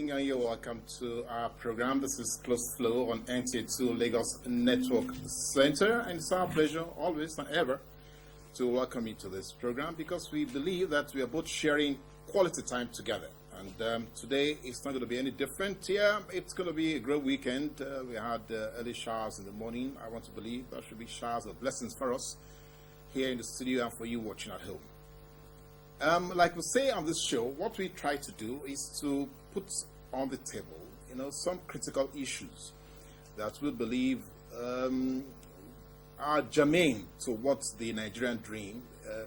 evening and you're welcome to our program. This is Close Flow on NTA2 Lagos Network Center, and it's our pleasure always and ever to welcome you to this program because we believe that we are both sharing quality time together. And today it's not going to be any different. Yeah, it's going to be a great weekend. We had early showers in the morning. I want to believe there should be showers of blessings for us here in the studio and for you watching at home. Like we say on this show, what we try to do is to put on the table, some critical issues that we believe are germane to what the Nigerian dream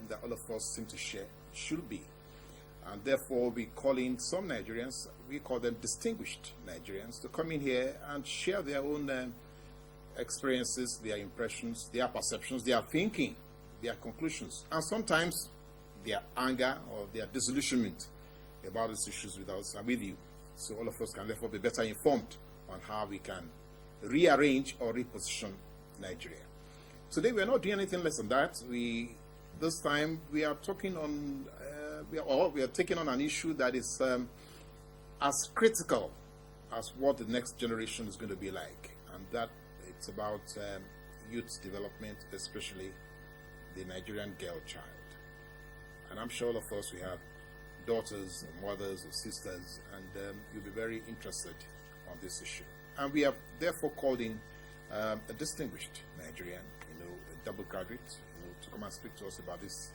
that all of us seem to share should be. And therefore, we call in some Nigerians, we call them distinguished Nigerians, to come in here and share their own experiences, their impressions, their perceptions, their thinking, their conclusions, and sometimes their anger or their disillusionment about these issues with us and with you. So all of us can therefore be better informed on how we can rearrange or reposition Nigeria. Today we are not doing anything less than that. This time we are talking on, we are taking on an issue that is as critical as what the next generation is going to be like, and that it's about youth development, especially the Nigerian girl child. And I'm sure all of us, we have daughters, or mothers, or sisters, and you'll be very interested on this issue. And we have therefore called in a distinguished Nigerian, a double graduate, to come and speak to us about this,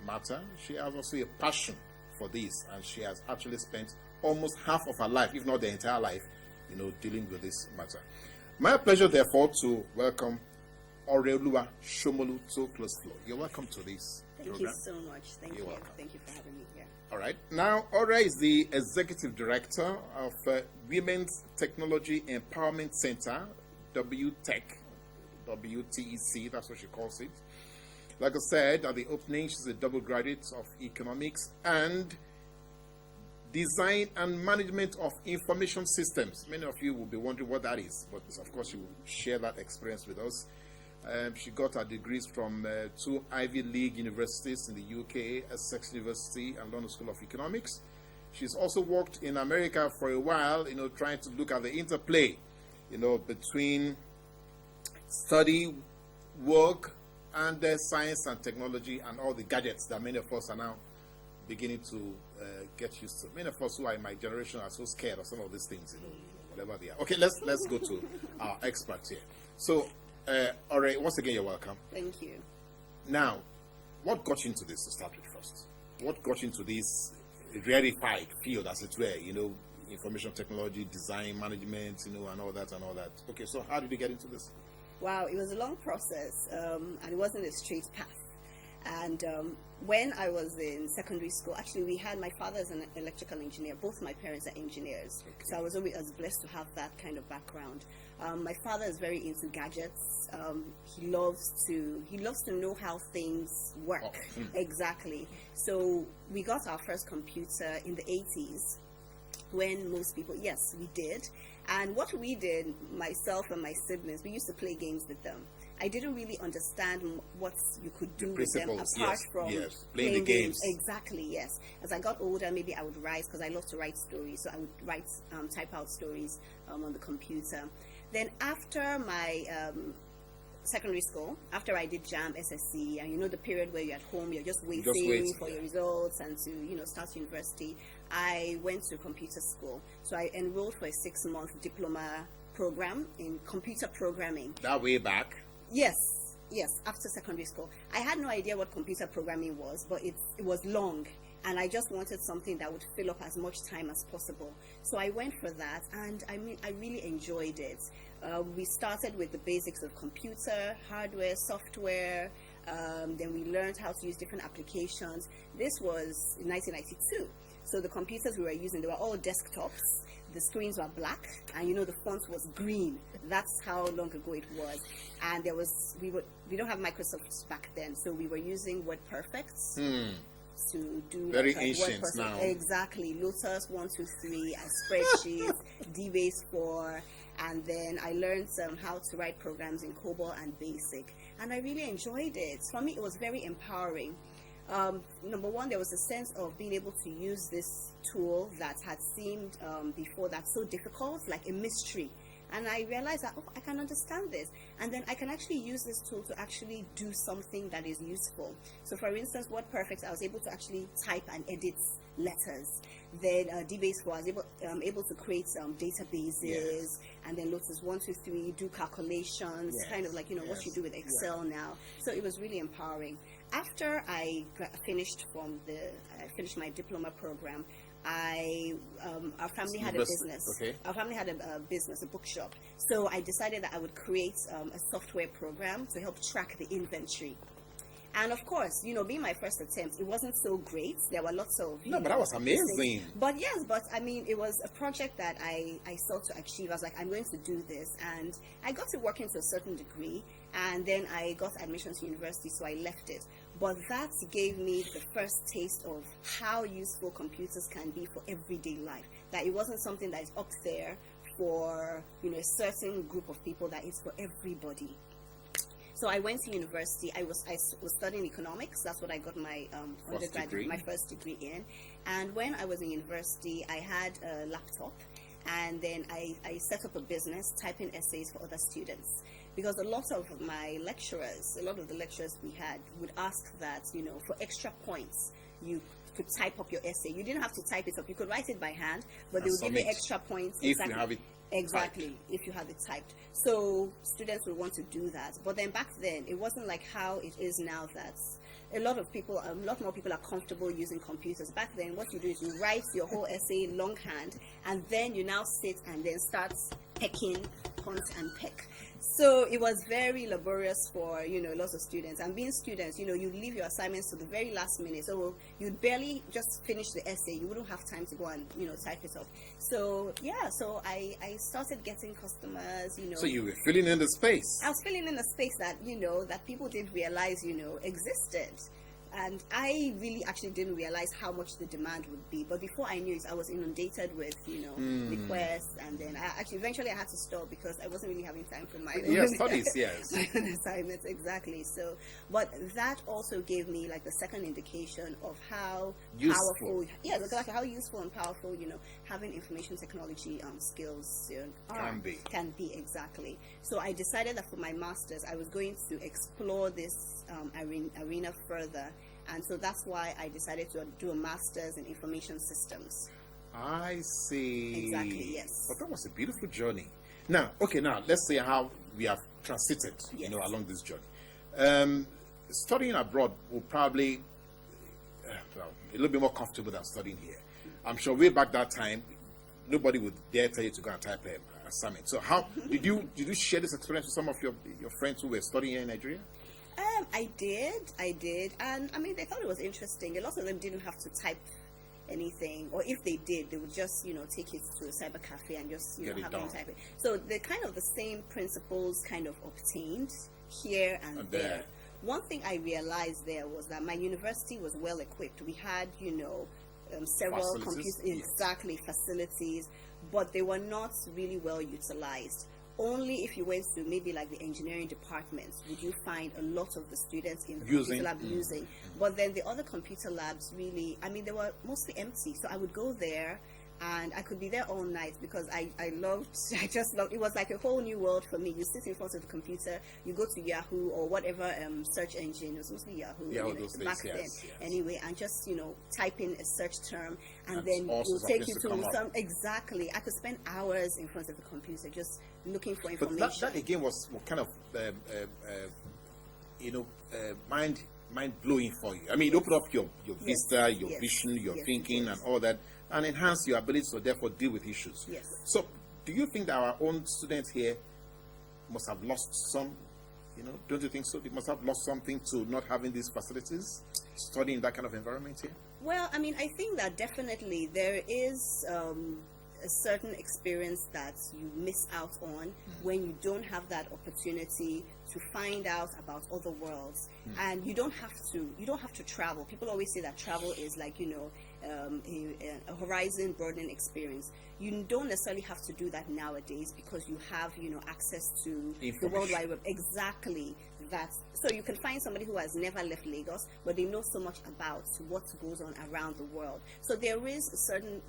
matter. She has also a passion for this, and she has actually spent almost half of her life, if not the entire life, dealing with this matter. My pleasure, therefore, to welcome Oreoluwa Shomolu to Close Flow. You're welcome to this program. Thank you so much. Thank you. Welcome. Thank you for having me here. All right. Now, Ore is the Executive Director of Women's Technology Empowerment Center, WTEC, WTEC, that's what she calls it. Like I said, at the opening, she's a double graduate of Economics and Design and Management of Information Systems. Many of you will be wondering what that is, but of course, she will share that experience with us. She got her degrees from 2 Ivy League universities in the UK, Essex University and London School of Economics. She's also worked in America for a while, trying to look at the interplay, between study, work, and science and technology and all the gadgets that many of us are now beginning to get used to. Many of us who are in my generation are so scared of some of these things, whatever they are. Okay, let's go to our experts here. So, all right, once again, you're welcome. Thank you. Now, what got you into this to start with first? What got you into this rarefied field, as it were, information technology, design, management, and all that. Okay, so how did you get into this? Wow, it was a long process, and it wasn't a straight path. And when I was in secondary school, actually, my father is an electrical engineer. Both my parents are engineers. Okay. So I was always blessed to have that kind of background. My father is very into gadgets. He loves to know how things work. Oh. Exactly. So we got our first computer in the 80s. When most people, yes, we did. And what we did, myself and my siblings, we used to play games with them. I didn't really understand what you could do with them apart from playing the games. Exactly, yes. As I got older, maybe I would write, because I love to write stories, so I would type out stories on the computer. Then after my secondary school, after I did JAM, SSC, and the period where you're at home, you're just waiting for your results and to start university, I went to computer school. So I enrolled for a 6-month diploma program in computer programming. That way back? Yes, after secondary school. I had no idea what computer programming was, but it was long, and I just wanted something that would fill up as much time as possible. So I went for that, and I really enjoyed it. We started with the basics of computer, hardware, software. Then we learned how to use different applications. This was in 1992. So the computers we were using, they were all desktops. The screens were black, and the font was green. That's how long ago it was. And we don't have Microsoft back then, so we were using WordPerfect to do very ancient now. Exactly, Lotus 123, and spreadsheets, DBase 4, and then I learned how to write programs in COBOL and BASIC, and I really enjoyed it. For me, it was very empowering. Number one, there was a sense of being able to use this tool that had seemed before that so difficult, like a mystery. And I realized that, oh, I can understand this. And then I can actually use this tool to actually do something that is useful. So for instance, WordPerfect, I was able to actually type and edit letters. Then DBase4, I was able to create databases, and then Lotus 1, 2, 3, do calculations, kind of like, what you do with Excel now. So it was really empowering. After I finished my diploma program, our family had a business. Okay. Our family had a business, a bookshop. So I decided that I would create a software program to help track the inventory. And of course, being my first attempt, it wasn't so great. There were lots of but that was amazing. But yes, I mean, it was a project that I sought to achieve. I was like, I'm going to do this, and I got to working to a certain degree, and then I got admission to university, so I left it. But that gave me the first taste of how useful computers can be for everyday life. That it wasn't something that is up there for a certain group of people, that it's for everybody. So I went to university. I was studying economics. That's what I got my first degree in. And when I was in university, I had a laptop, and then I set up a business typing essays for other students. Because a lot of the lecturers we had would ask that, for extra points, you could type up your essay. You didn't have to type it up. You could write it by hand, but they would give you extra points. If you have it Exactly, if you have it typed. So students would want to do that. But then back then, it wasn't like how it is now, that a lot more people are comfortable using computers. Back then, what you do is you write your whole essay longhand, and then you now sit and then start pecking, point and peck. So it was very laborious for, lots of students. And being students, you leave your assignments to the very last minute. So you'd barely just finish the essay. You wouldn't have time to go and, type it up. So, so I started getting customers, So you were filling in the space. I was filling in the space that, that people didn't realize, existed. And I really actually didn't realize how much the demand would be. But before I knew it, I was inundated with, requests. And then eventually I had to stop because I wasn't really having time for my studies, yes. my own assignments, exactly. So, but that also gave me like the second indication of how powerful, exactly, how useful and powerful, having information technology skills can be, exactly. So I decided that for my master's, I was going to explore this arena further, and so that's why I decided to do a master's in information systems. I see. Exactly, yes. But that was a beautiful journey. Now let's say how we have transited, along this journey. Studying abroad will probably a little bit more comfortable than studying here. I'm sure way back that time, nobody would dare tell you to go and type an assignment. So how did you share this experience with some of your friends who were studying here in Nigeria? I did, and I mean, they thought it was interesting. A lot of them didn't have to type anything, or if they did, they would just, take it to a cyber cafe and just, have them type it. So the kind of the same principles kind of obtained here and there. One thing I realized there was that my university was well equipped. We had, several facilities, but they were not really well utilized. Only if you went to maybe like the engineering departments would you find a lot of the students in the computer lab using. But then the other computer labs really, I mean, they were mostly empty. So I would go there and I could be there all night because I just loved, it was like a whole new world for me. You sit in front of the computer, you go to Yahoo or whatever search engine, it was mostly Yahoo back then. Anyway, and just, type in a search term and then it will take you to some, exactly. I could spend hours in front of the computer just looking for information. But that again was kind of, mind-blowing for you. I mean, it opened up your vista, your vision, your thinking and all that, and enhance your ability to therefore deal with issues. Yes. So, do you think that our own students here must have lost some, don't you think so? They must have lost something to not having these facilities, studying in that kind of environment here? Well, I mean, I think that definitely there is a certain experience that you miss out on when you don't have that opportunity to find out about other worlds. And you don't have to travel. People always say that travel is like, a horizon broadening experience. You don't necessarily have to do that nowadays because you have, access to the World Wide Web. Exactly that. So you can find somebody who has never left Lagos, but they know so much about what goes on around the world. So there is a certain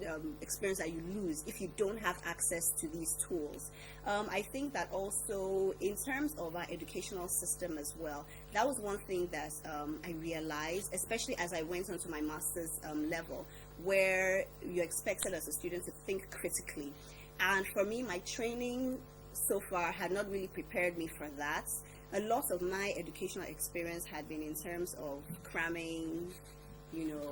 experience that you lose if you don't have access to these tools. I think that also in terms of our educational system as well, that was one thing that I realized, especially as I went on to my master's level, where you're expected as a student to think critically. And for me, my training so far had not really prepared me for that. A lot of my educational experience had been in terms of cramming,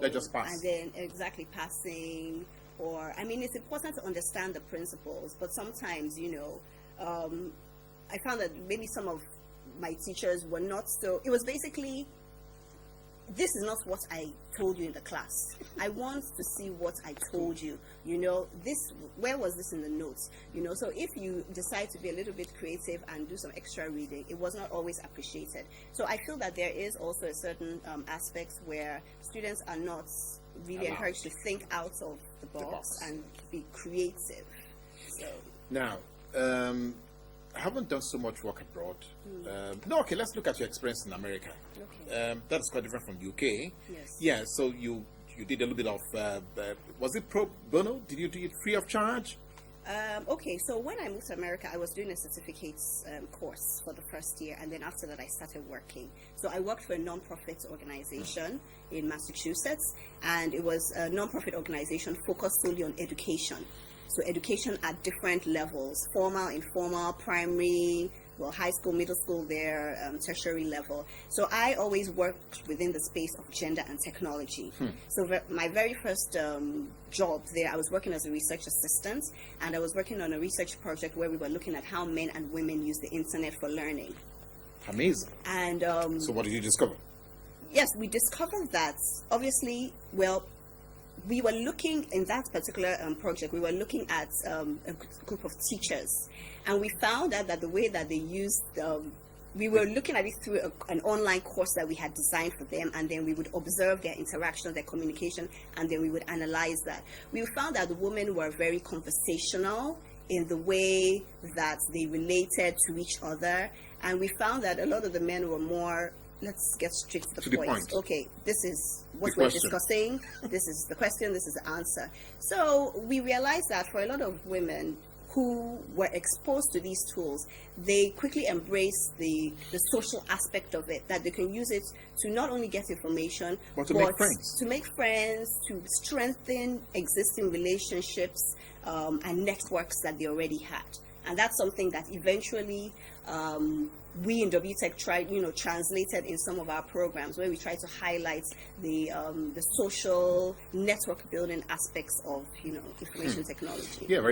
Let just pass. and then exactly passing. Or, I mean, it's important to understand the principles, but sometimes, I found that maybe some of my teachers were not so, it was basically, this is not what I told you in the class. I want to see what I told you. Where was this in the notes? So if you decide to be a little bit creative and do some extra reading, it was not always appreciated. So I feel that there is also a certain aspect where students are not really encouraged to think out of the box and be creative. So Now, I haven't done so much work abroad. Okay, let's look at your experience in America. okay. That's quite different from the UK. Yes. Yeah, so you did a little bit of, was it pro bono? Did you do it free of charge? Okay, so when I moved to America, I was doing a certificates course for the first year, and then after that I started working. So I worked for a non-profit organization in Massachusetts, and it was a non-profit organization focused solely on education. So education at different levels, formal, informal, primary, high school, middle school, tertiary level. So I always worked within the space of gender and technology. So my very first job there, I was working as a research assistant, and I was working on a research project where we were looking at how men and women use the internet for learning. Amazing. And So what did you discover? yes, we discovered that obviously, we were looking in that particular project, we were looking at a group of teachers, and we found out that the way that they used, we were looking at it through an online course that we had designed for them, and then we would observe their interaction, their communication, and then we would analyze that. We found that the women were very conversational in the way that they related to each other, and we found that a lot of the men were more, let's get straight to the point. Okay, this is what we're discussing. This is the question. This is the answer. So we realized that for a lot of women who were exposed to these tools, they quickly embraced the social aspect of it, that they can use it to not only get information, but to make friends, to strengthen existing relationships and networks that they already had. And that's something that eventually we in WTech translated in some of our programs, where we try to highlight the social network building aspects of information technology. Yeah, very